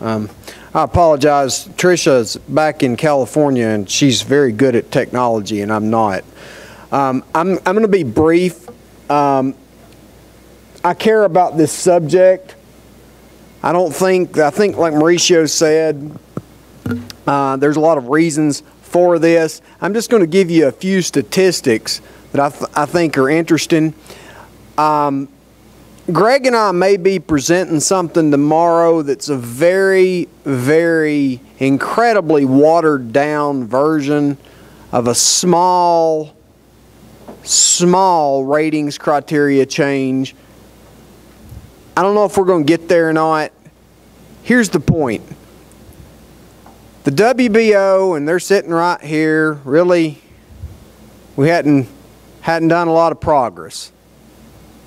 I apologize. Trisha's back in California, and she's very good at technology, and I'm not. I'm going to be brief. I care about this subject. I think like Mauricio said, there's a lot of reasons for this. I'm just going to give you a few statistics that I think are interesting. Greg and I may be presenting something tomorrow that's a very, very incredibly watered down version of a small ratings criteria change. I don't know if we're going to get there or not. Here's the point. The WBO, and they're sitting right here, really, we hadn't done a lot of progress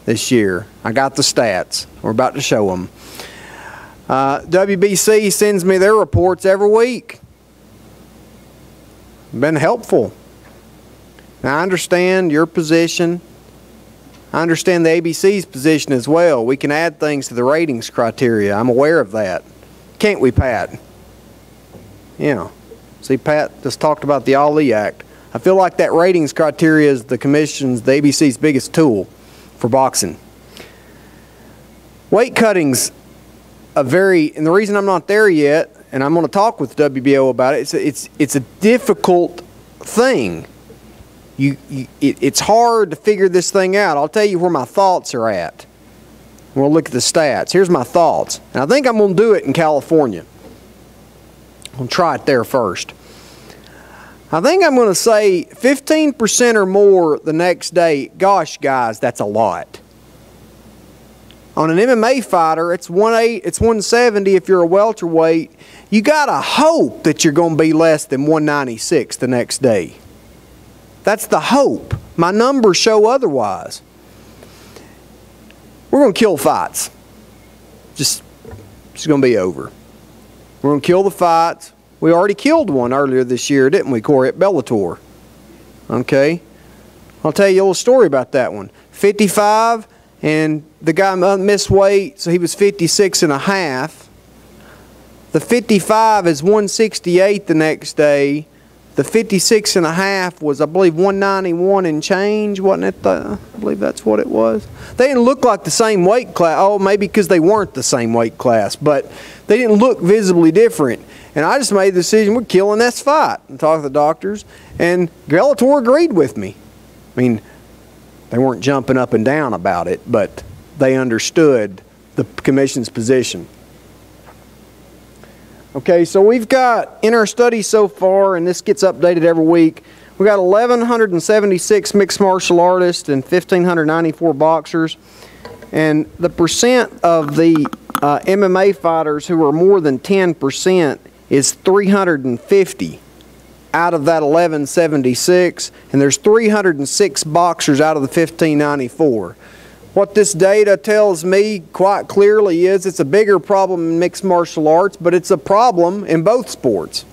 this year. I got the stats. We're about to show them. WBC sends me their reports every week. Been helpful. Now, I understand your position. I understand the ABC's position as well. We can add things to the ratings criteria. I'm aware of that. Can't we, Pat? Yeah. See, Pat just talked about the Ali Act. I feel like that ratings criteria is the Commission's, the ABC's biggest tool for boxing. Weight cutting's and the reason I'm not there yet, and I'm going to talk with WBO about it, it's a difficult thing. It's hard to figure this thing out. I'll tell you where my thoughts are at. We'll look at the stats. Here's my thoughts. And I think I'm going to do it in California. I'll try it there first. I think I'm going to say 15% or more the next day. Gosh, guys, that's a lot. On an MMA fighter, it's 170 if you're a welterweight. You got to hope that you're going to be less than 196 the next day. That's the hope. My numbers show otherwise. We're going to kill fights. It's going to be over. We're going to kill the fights. We already killed one earlier this year, didn't we, Corey, at Bellator? Okay. I'll tell you a little story about that one. 55, and the guy missed weight, so he was 56 and a half. The 55 is 168 the next day. The 56 and a half was, I believe, 191 and change, wasn't it? I believe that's what it was. They didn't look like the same weight class. Oh, maybe because they weren't the same weight class, but they didn't look visibly different. And I just made the decision, we're killing this fight. And talked to the doctors, and Bellator agreed with me. I mean, they weren't jumping up and down about it, but they understood the Commission's position. Okay, so we've got, in our study so far, and this gets updated every week, we've got 1,176 mixed martial artists and 1,594 boxers. And the percent of the MMA fighters who are more than 10% is 350 out of that 1,176. And there's 306 boxers out of the 1,594. What this data tells me quite clearly is it's a bigger problem in mixed martial arts, but it's a problem in both sports.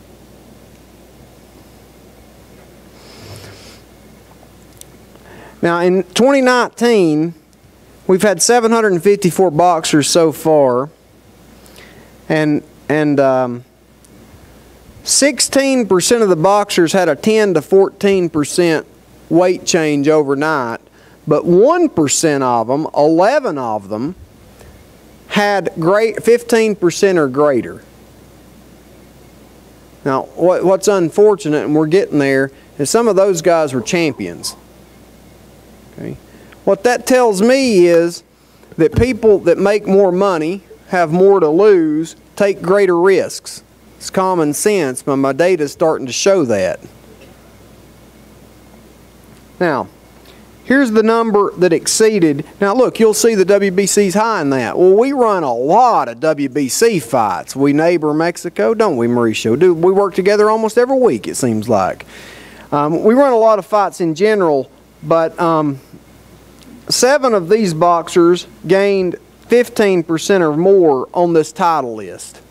Now, in 2019, we've had 754 boxers so far, and 16% of the boxers had a 10 to 14% weight change overnight. But 1% of them, 11 of them, had 15% or greater. Now, what's unfortunate, and we're getting there, is some of those guys were champions. Okay. What that tells me is that people that make more money, have more to lose, take greater risks. It's common sense, but my data is starting to show that. Now, here's the number that exceeded. Now look, you'll see the WBC's high in that. Well, we run a lot of WBC fights. We neighbor Mexico, don't we, Mauricio? We work together almost every week, it seems like. We run a lot of fights in general, but 7 of these boxers gained 15% or more on this title list.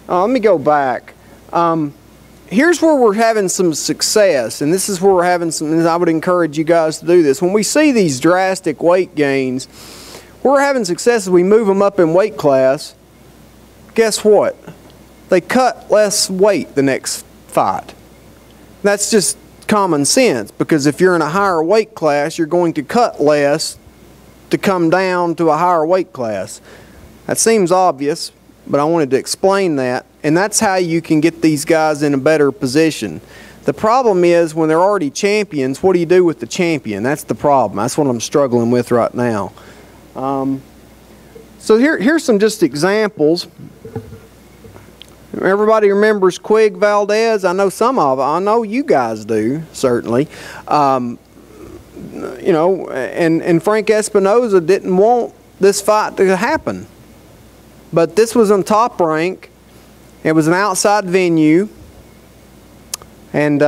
Let me go back. Here's where we're having some success, and this is where we're having some, and I would encourage you guys to do this. When we see these drastic weight gains, We're having success as we move them up in weight class. Guess what? They cut less weight the next fight. That's just common sense, because if you're in a higher weight class, you're going to cut less to come down to a higher weight class. That seems obvious, but I wanted to explain that. And that's how you can get these guys in a better position. The problem is, when they're already champions, what do you do with the champion? That's the problem. That's what I'm struggling with right now. So here's some just examples. Everybody remembers Quig Valdez? I know some of it. I know you guys do, certainly. You know, and Frank Espinoza didn't want this fight to happen. But this was on Top Rank. It was an outside venue. And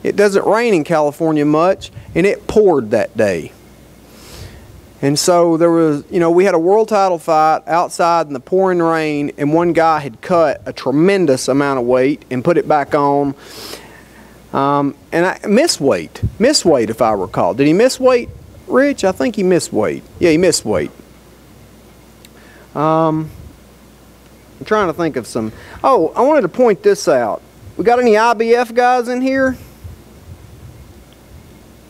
it doesn't rain in California much, and it poured that day. And so there was, you know, we had a world title fight outside in the pouring rain, and one guy had cut a tremendous amount of weight and put it back on. And I missed weight if I recall. Did he miss weight, Rich? I think he missed weight. Yeah, he missed weight. I'm trying to think of some. Oh, I wanted to point this out. We got any IBF guys in here?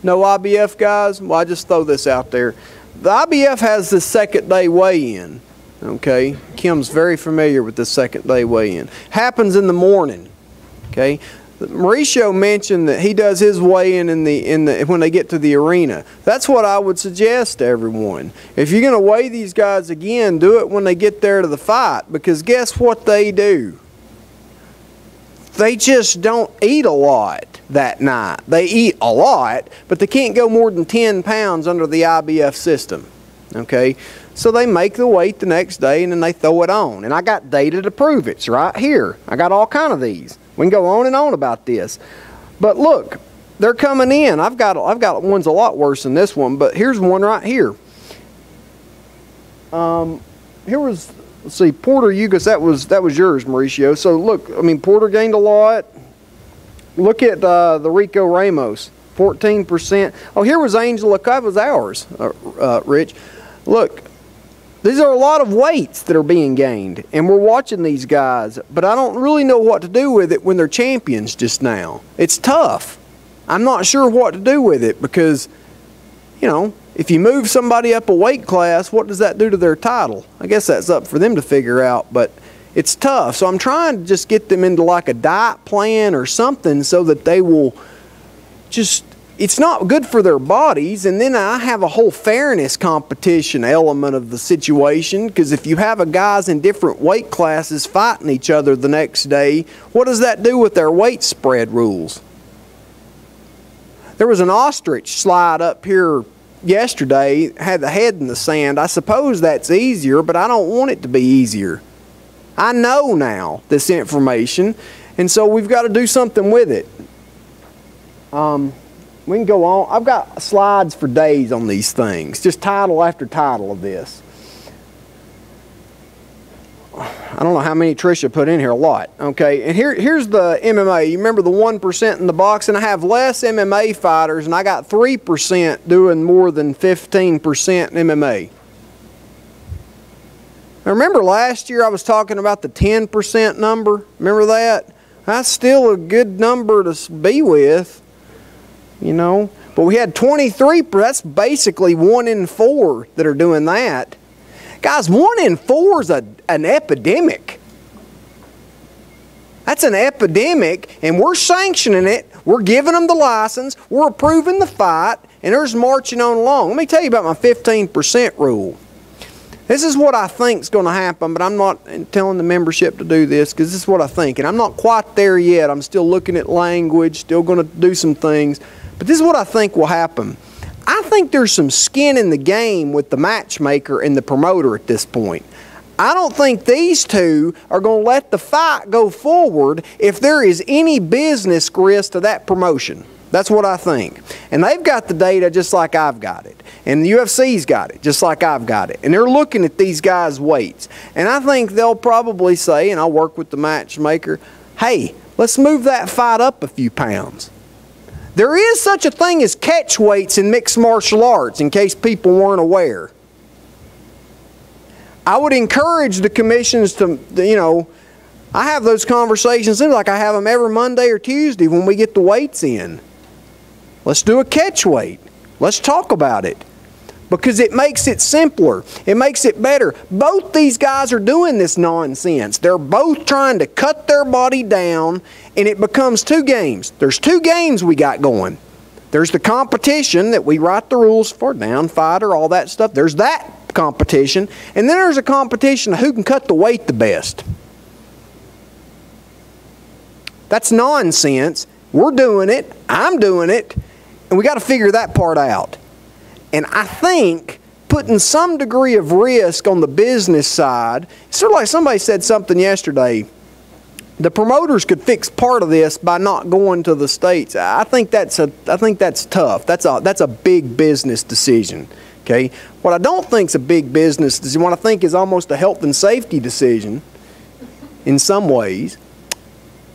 No IBF guys? Well, I just throw this out there. The IBF has the second day weigh-in. Okay, Kim's very familiar with the second day weigh-in. Happens in the morning. Okay, Mauricio mentioned that he does his weigh-in when they get to the arena. That's what I would suggest to everyone. If you're going to weigh these guys again, do it when they get there to the fight, because guess what they do? They just don't eat a lot that night. They eat a lot, but they can't go more than 10 pounds under the IBF system. Okay, so they make the weight the next day and then they throw it on. And I got data to prove it. It's right here. I got all kind of these. We can go on and on about this. But look, they're coming in. I've got ones a lot worse than this one, but here's one right here. Here was, let's see, Porter Yugas, that was yours, Mauricio. So look, I mean, Porter gained a lot. Look at the Rico Ramos, 14%. Oh, here was Angela, that was ours, Rich. Look, these are a lot of weights that are being gained, and we're watching these guys, but I don't really know what to do with it when they're champions just now. It's tough. I'm not sure what to do with it, because, you know, if you move somebody up a weight class, what does that do to their title? I guess that's up for them to figure out, but it's tough. So I'm trying to just get them into like a diet plan or something so that they will just, it's not good for their bodies. And then I have a whole fairness competition element of the situation, because if you have guys in different weight classes fighting each other the next day, what does that do with their weight spread rules? There was an ostrich slide up here yesterday, had the head in the sand. I suppose that's easier, but I don't want it to be easier. I know now this information, and so we've got to do something with it. We can go on. I've got slides for days on these things, just title after title of this. I don't know how many Tricia put in here, a lot. Okay, and here's the MMA. You remember the 1% in the box, and I have less MMA fighters, and I got 3% doing more than 15% in MMA. Now remember last year I was talking about the 10% number? Remember that? That's still a good number to be with, you know. But we had 23, that's basically 1 in 4 that are doing that. Guys, 1 in 4 is an epidemic. That's an epidemic, and we're sanctioning it. We're giving them the license. We're approving the fight, and they're just marching on along. Let me tell you about my 15% rule. This is what I think is going to happen, but I'm not telling the membership to do this, because this is what I think. And I'm not quite there yet. I'm still looking at language, still going to do some things. But this is what I think will happen. I think there's some skin in the game with the matchmaker and the promoter at this point. I don't think these two are going to let the fight go forward if there is any business grist to that promotion. That's what I think. And they've got the data just like I've got it. And the UFC's got it just like I've got it. And they're looking at these guys' weights. And I think they'll probably say, and I'll work with the matchmaker, hey, let's move that fight up a few pounds. There is such a thing as catch weights in mixed martial arts, in case people weren't aware. I would encourage the commissions to, you know, I have those conversations, like I have them every Monday or Tuesday when we get the weights in. Let's do a catch weight. Let's talk about it. Because it makes it simpler. It makes it better. Both these guys are doing this nonsense. They're both trying to cut their body down, and it becomes two games. There's two games we got going. There's the competition that we write the rules for, down fighter, all that stuff. There's that competition. And then there's a competition of who can cut the weight the best. That's nonsense. We're doing it. I'm doing it. And we got to figure that part out. And I think putting some degree of risk on the business side, sort of like somebody said something yesterday, the promoters could fix part of this by not going to the states. I think that's tough. That's a big business decision. Okay? What I don't think is a big business decision, what I think is almost a health and safety decision in some ways,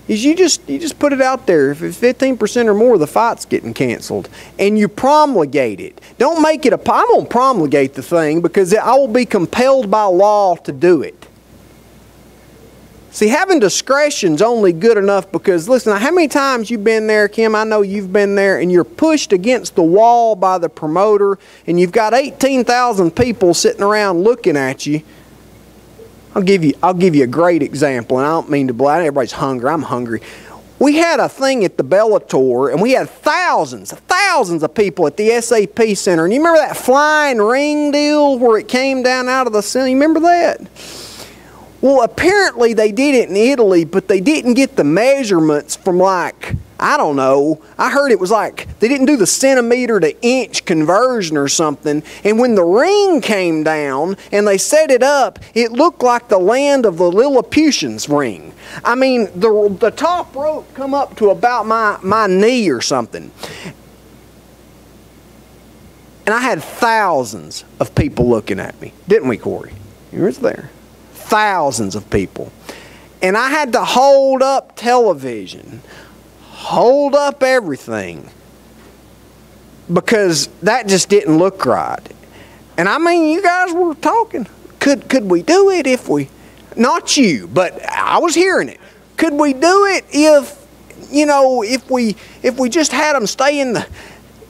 is you just put it out there. If it's 15% or more, the fight's getting canceled. And you promulgate it. Don't make it I'm going to promulgate the thing because I will be compelled by law to do it. See, having discretion's only good enough because, listen, how many times you've been there, Kim? I know you've been there, and you're pushed against the wall by the promoter, and you've got 18,000 people sitting around looking at you. I'll give you a great example, and I don't mean to blow. Everybody's hungry. I'm hungry. We had a thing at the Bellator, and we had thousands of people at the SAP Center. And you remember that flying ring deal where it came down out of the center? You remember that? Well, apparently they did it in Italy, but they didn't get the measurements from, like, I don't know. I heard it was like they didn't do the centimeter to inch conversion or something. And when the ring came down and they set it up, it looked like the land of the Lilliputians ring. I mean, the top rope come up to about my knee or something. And I had thousands of people looking at me. Didn't we, Corey? You were there. Thousands of people. And I had to hold up television, hold up everything, because that just didn't look right. And I mean, you guys were talking. Could we do it if we, not you, but I was hearing it. Could we do it if, you know, if we just had them stay in the,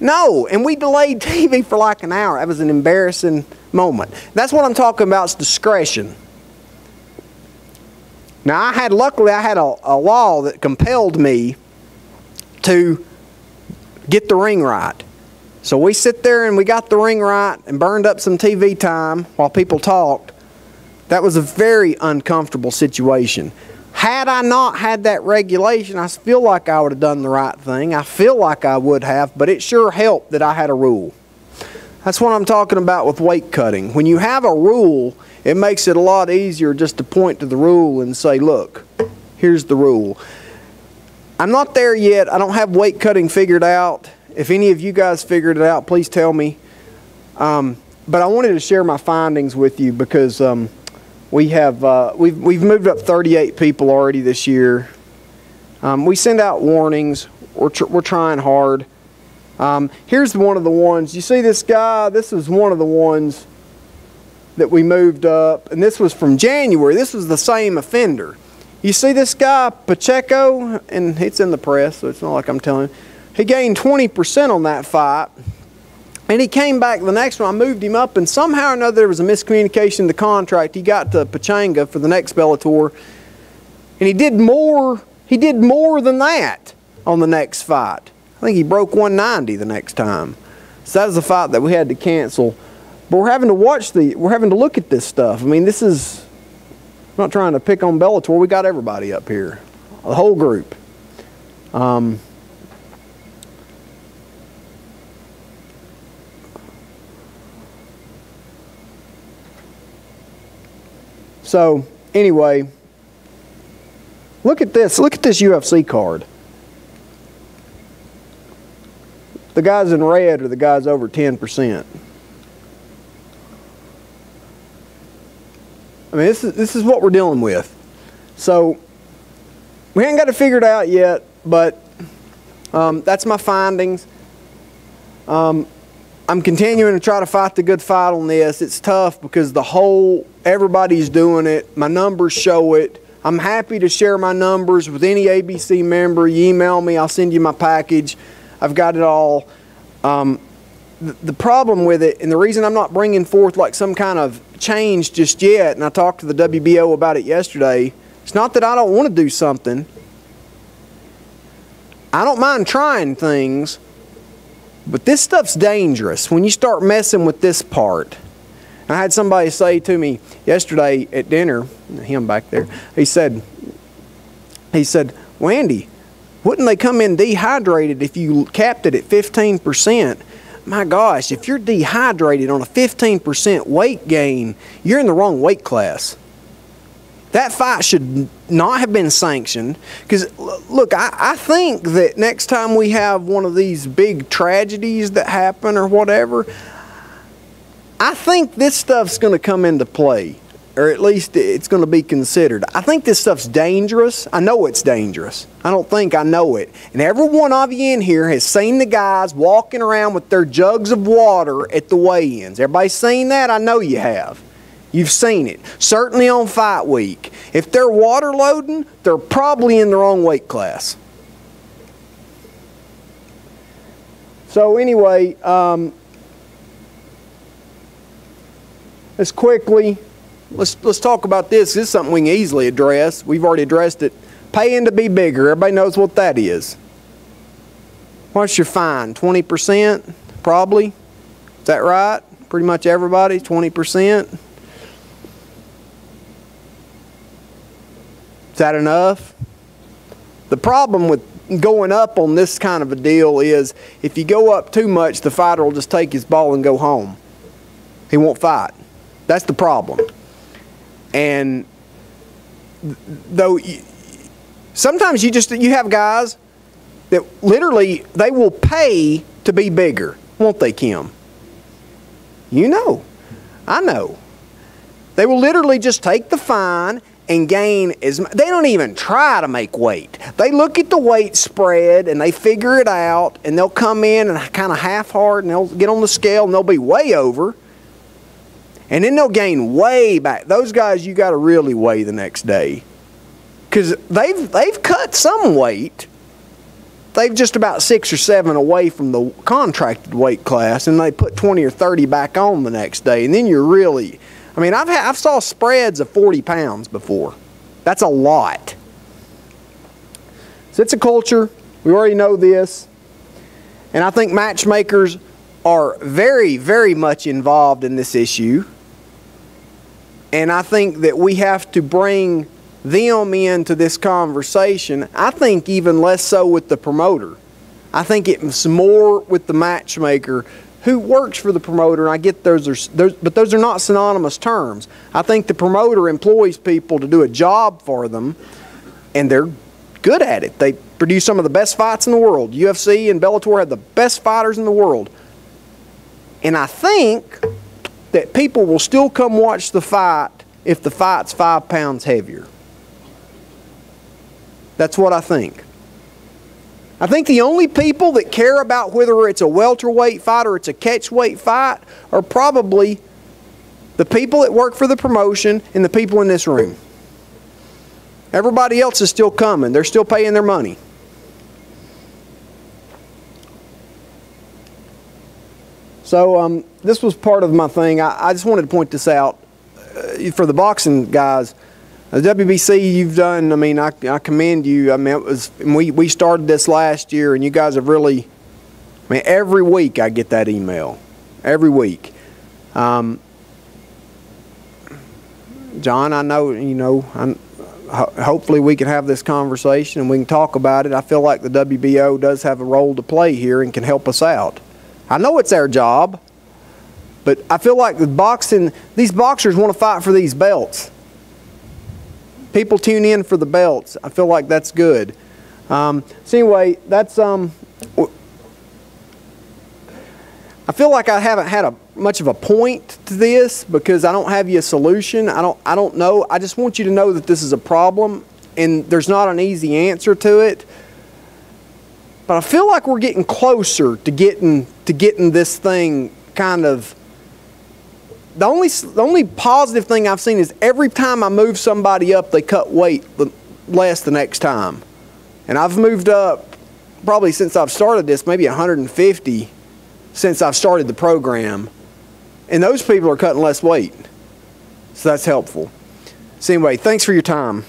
no. And we delayed TV for like an hour. That was an embarrassing moment. That's what I'm talking about, is discretion. Now, luckily I had a law that compelled me to get the ring right. So we sit there and we got the ring right and burned up some TV time while people talked. That was a very uncomfortable situation. Had I not had that regulation, I feel like I would have done the right thing. I feel like I would have, but it sure helped that I had a rule. That's what I'm talking about with weight cutting. When you have a rule, it makes it a lot easier just to point to the rule and say, look, here's the rule. I'm not there yet. I don't have weight cutting figured out. If any of you guys figured it out, please tell me. But I wanted to share my findings with you because we've moved up 38 people already this year. We send out warnings. We're trying hard. Here's one of the ones. You see this guy? This is one of the ones that we moved up, and this was from January. This was the same offender. You see this guy, Pacheco, and it's in the press, so it's not like I'm telling you. He gained 20% on that fight, and he came back the next one. I moved him up, and somehow or another there was a miscommunication in the contract. He got to Pachanga for the next Bellator, and he did more than that on the next fight. I think he broke 190 the next time. So that was the fight that we had to cancel. But we're having to look at this stuff. I mean, this is, I'm not trying to pick on Bellator. We got everybody up here, the whole group. So anyway, look at this. Look at this UFC card. The guys in red are the guys over 10%. I mean, this is what we're dealing with. So we haven't got it figured out yet, but That's my findings. I'm continuing to try to fight the good fight on this. It's tough because everybody's doing it. My numbers show it. I'm happy to share my numbers with any ABC member. You email me, I'll send you my package. I've got it all. The problem with it, and the reason I'm not bringing forth like some kind of change just yet, and I talked to the WBO about it yesterday, it's not that I don't want to do something. I don't mind trying things, but this stuff's dangerous when you start messing with this part. I had somebody say to me yesterday at dinner, him back there, he said, well, Andy, wouldn't they come in dehydrated if you capped it at 15%? My gosh, if you're dehydrated on a 15% weight gain, you're in the wrong weight class. That fight should not have been sanctioned. Because, look, I think that next time we have one of these big tragedies that happen or whatever, I think this stuff's going to come into play. Or at least it's going to be considered. I think this stuff's dangerous. I know it's dangerous. I don't think I know it. And every one of you in here has seen the guys walking around with their jugs of water at the weigh-ins. Everybody seen that? I know you have. You've seen it. Certainly on fight week. If they're water loading, they're probably in the wrong weight class. So anyway, let's talk about this. This is something we can easily address. We've already addressed it. Paying to be bigger. Everybody knows what that is. What's your fine? 20%? Probably. Is that right? Pretty much everybody, 20%. Is that enough? The problem with going up on this kind of a deal is if you go up too much, the fighter will just take his ball and go home. He won't fight. That's the problem. And though sometimes you have guys that literally they will pay to be bigger, won't they, Kim? You know. I know. They will literally just take the fine and gain as much. They don't even try to make weight. They look at the weight spread and they figure it out, and they'll come in and kind of half-hard, and they'll get on the scale and they'll be way over. And then they'll gain way back. Those guys you got to really weigh the next day. Because they've cut some weight. They've just about 6 or 7 away from the contracted weight class, and they put 20 or 30 back on the next day. And then you're really, I mean, I've saw spreads of 40 pounds before. That's a lot. So it's a culture. We already know this. And I think matchmakers are very, very much involved in this issue. And I think that we have to bring them into this conversation. I think even less so with the promoter. I think it's more with the matchmaker who works for the promoter. And I get but those are not synonymous terms. I think the promoter employs people to do a job for them, and they're good at it. They produce some of the best fights in the world. UFC and Bellator have the best fighters in the world. And I think that people will still come watch the fight if the fight's 5 pounds heavier. That's what I think. I think the only people that care about whether it's a welterweight fight or it's a catchweight fight are probably the people that work for the promotion and the people in this room. Everybody else is still coming. They're still paying their money. So this was part of my thing. I just wanted to point this out. For the boxing guys, the WBC you've done, I mean, I commend you. I mean, we started this last year, and you guys have really, I mean, every week I get that email. Every week. John, I know, you know, hopefully we can have this conversation and we can talk about it. I feel like the WBO does have a role to play here and can help us out. I know it's our job, but I feel like the boxing, these boxers want to fight for these belts. People tune in for the belts. I feel like that's good. So anyway, that's I feel like I haven't had much of a point to this because I don't have you a solution. I don't know. I just want you to know that this is a problem and there's not an easy answer to it. But I feel like we're getting closer to getting this thing kind of. The only positive thing I've seen is every time I move somebody up, they cut weight less the next time. And I've moved up probably since I've started this, maybe 150 since I've started the program. And those people are cutting less weight. So that's helpful. So anyway, thanks for your time.